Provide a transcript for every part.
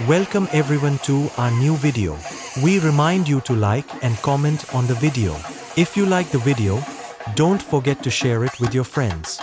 Welcome everyone to our new video. We remind you to like and comment on the video. If you like the video, don't forget to share it with your friends.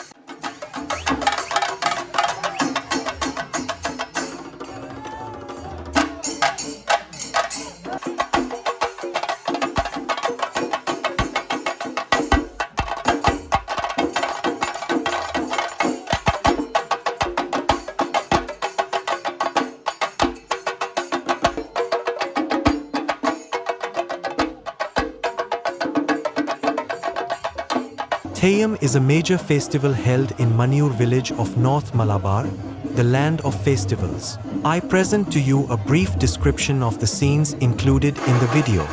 Theyyam is a major festival held in Kannur village of North Malabar, the land of festivals. I present to you a brief description of the scenes included in the video.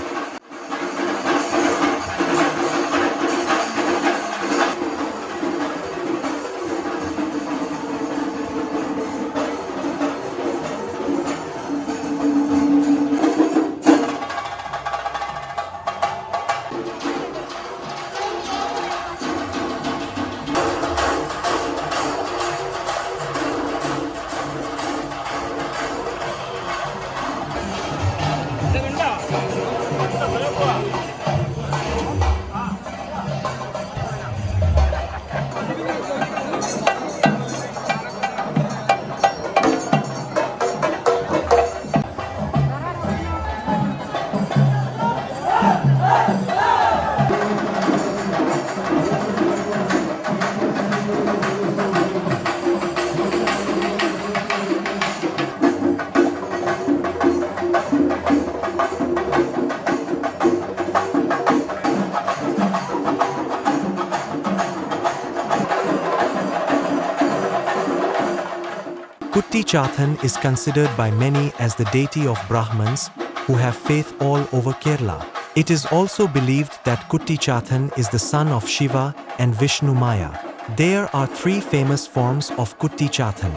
Kutti Chathan is considered by many as the deity of Brahmins who have faith all over Kerala. It is also believed that Kutti Chathan is the son of Shiva and Vishnu Maya. There are three famous forms of Kutti Chathan.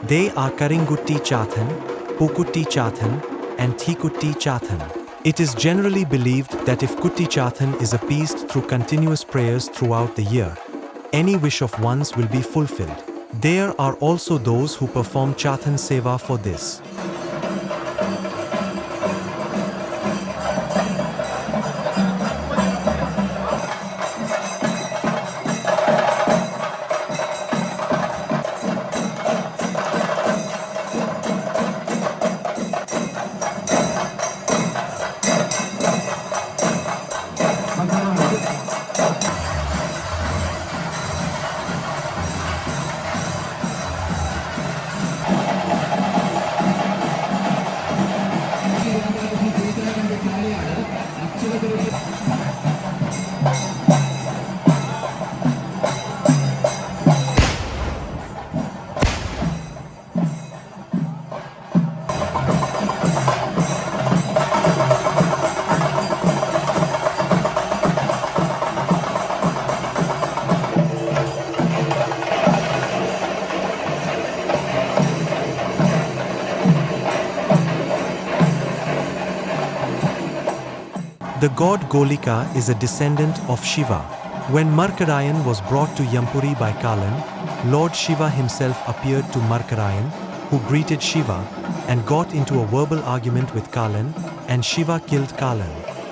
They are Karingutti Chathan, Pukutti Chathan, and Thikutti Chathan. It is generally believed that if Kutti Chathan is appeased through continuous prayers throughout the year, any wish of one's will be fulfilled. There are also those who perform Chathan Seva for this. The god Gulika is a descendant of Shiva. When Markarayan was brought to Yampuri by Kalan, Lord Shiva himself appeared to Markarayan, who greeted Shiva and got into a verbal argument with Kalan, and Shiva killed Kalan.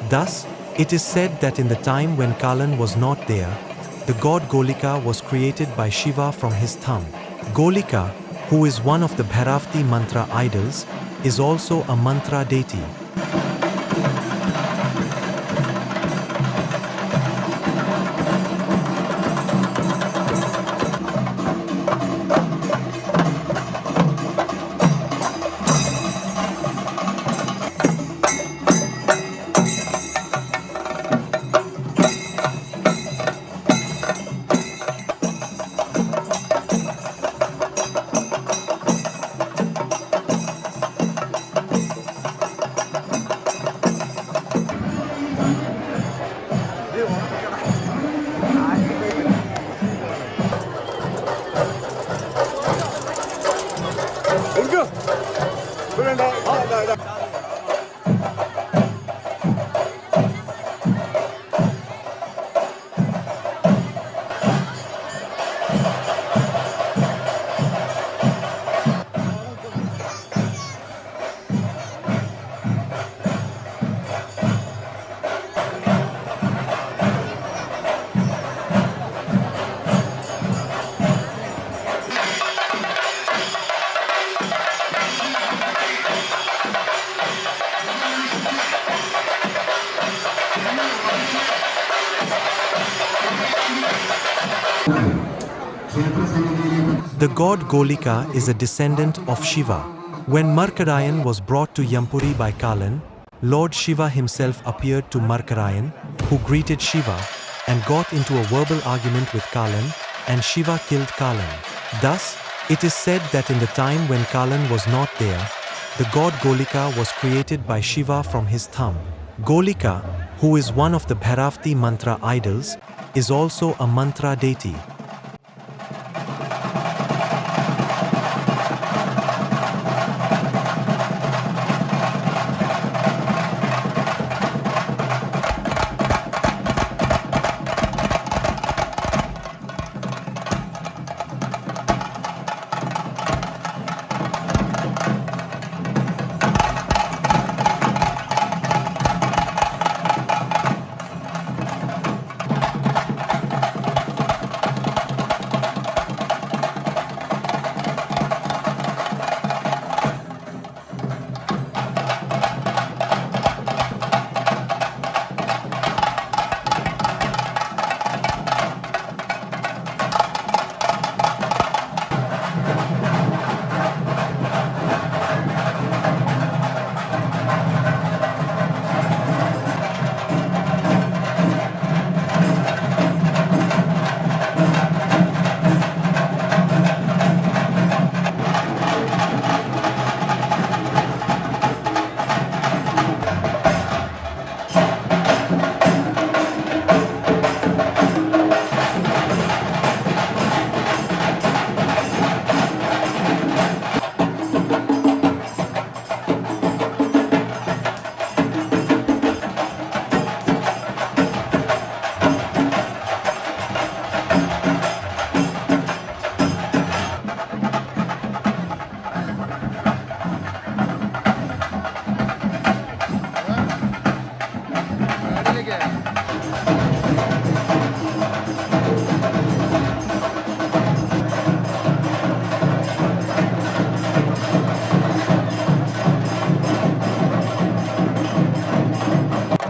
Thus, it is said that in the time when Kalan was not there, the god Gulika was created by Shiva from his thumb. Gulika, who is one of the Bhairavati mantra idols, is also a mantra deity. The god Gulika is a descendant of Shiva. When Markarayan was brought to Yampuri by Kalan, Lord Shiva himself appeared to Markarayan, who greeted Shiva, and got into a verbal argument with Kalan, and Shiva killed Kalan. Thus, it is said that in the time when Kalan was not there, the god Gulika was created by Shiva from his thumb. Gulika, who is one of the Bhairavati mantra idols, is also a mantra deity.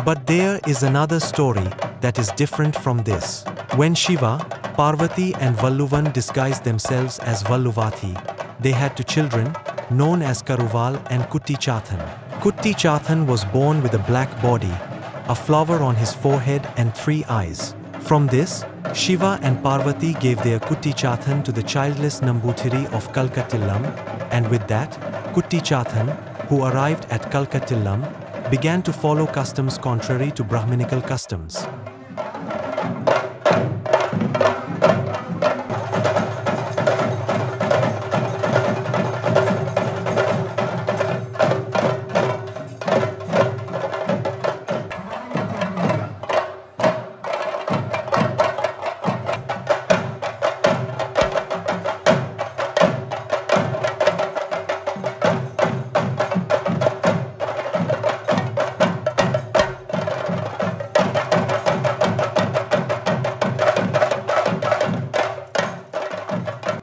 But there is another story that is different from this. When Shiva, Parvati and Valluvan disguised themselves as Valluvati, they had two children, known as Karuval and Kutti Chathan. Kutti Chathan was born with a black body, a flower on his forehead and 3 eyes. From this, Shiva and Parvati gave their Kutti Chathan to the childless Namboothiri of Kalakattu, and with that, Kutti Chathan, who arrived at Kalakattu, began to follow customs contrary to Brahminical customs.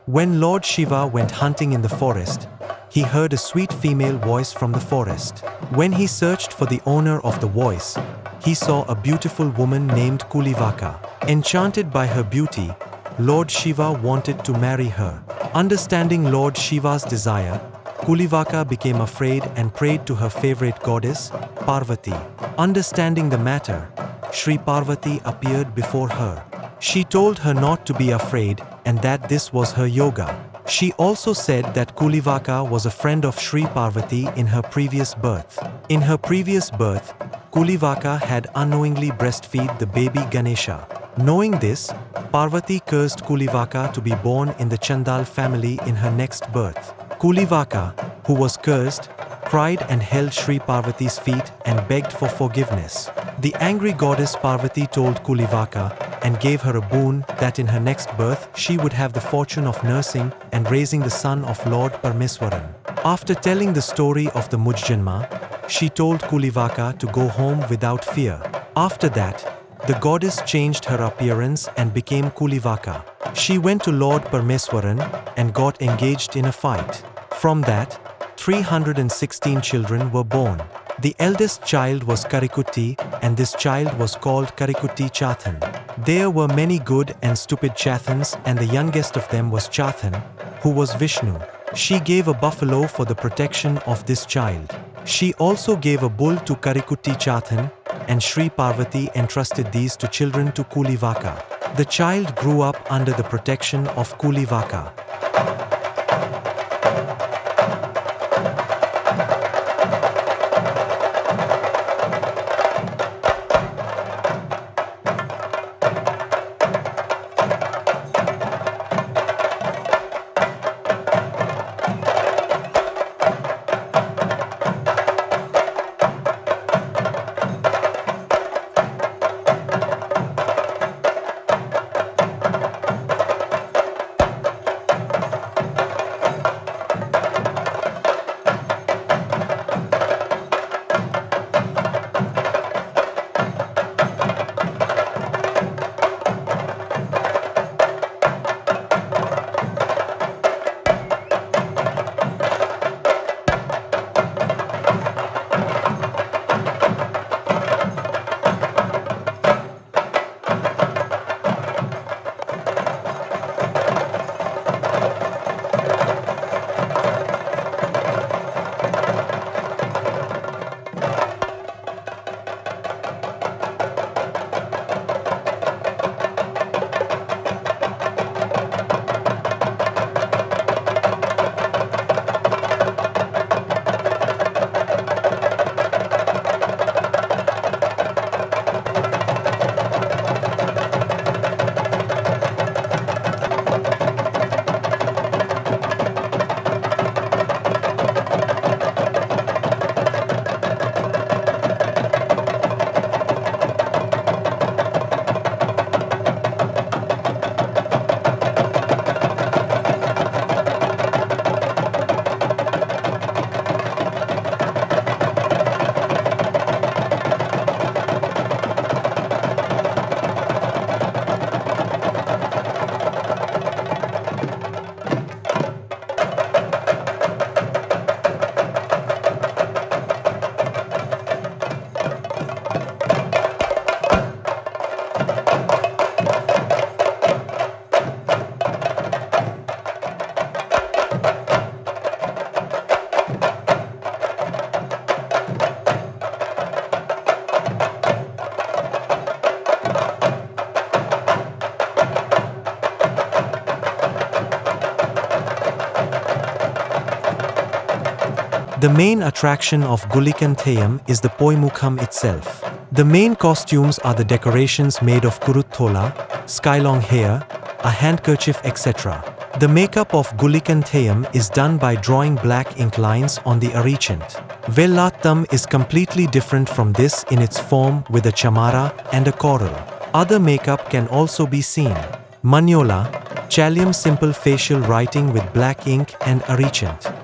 When Lord Shiva went hunting in the forest, he heard a sweet female voice from the forest. When he searched for the owner of the voice, he saw a beautiful woman named Kivaka. Enchanted by her beauty, Lord Shiva wanted to marry her. Understanding Lord Shiva's desire, Kivaka became afraid and prayed to her favorite goddess, Parvati. Understanding the matter, Sri Parvati appeared before her. She told her not to be afraid and that this was her yoga. She also said that Kivaka was a friend of Sri Parvati in her previous birth. In her previous birth, Kivaka had unknowingly breastfed the baby Ganesha. Knowing this, Parvati cursed Kivaka to be born in the Chandal family in her next birth. Kivaka, who was cursed, cried and held Sri Parvati's feet and begged for forgiveness. The angry goddess Parvati told Kivaka and gave her a boon that in her next birth she would have the fortune of nursing and raising the son of Lord Parmeswaran. After telling the story of the Mujjanma, she told Kivaka to go home without fear. After that, the goddess changed her appearance and became Kivaka. She went to Lord Parmeswaran and got engaged in a fight. From that, 316 children were born. The eldest child was Karikutti, and this child was called Kutti Chathan. There were many good and stupid Chathans, and the youngest of them was Chathan, who was Vishnu. She gave a buffalo for the protection of this child. She also gave a bull to Kutti Chathan, and Sri Parvati entrusted these two children to Kivaka. The child grew up under the protection of Kivaka. The main attraction of Gulikan Theyyam is the Poimukham itself. The main costumes are the decorations made of kuruthola, skylong hair, a handkerchief, etc. The makeup of Gulikan Theyyam is done by drawing black ink lines on the Arichant. Vellattam is completely different from this in its form with a chamara and a coral. Other makeup can also be seen. Manyola, Chalyam simple facial writing with black ink and Arichant.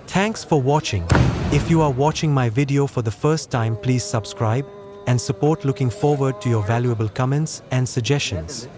Thanks for watching. If you are watching my video for the first time, please subscribe and support. Looking forward to your valuable comments and suggestions.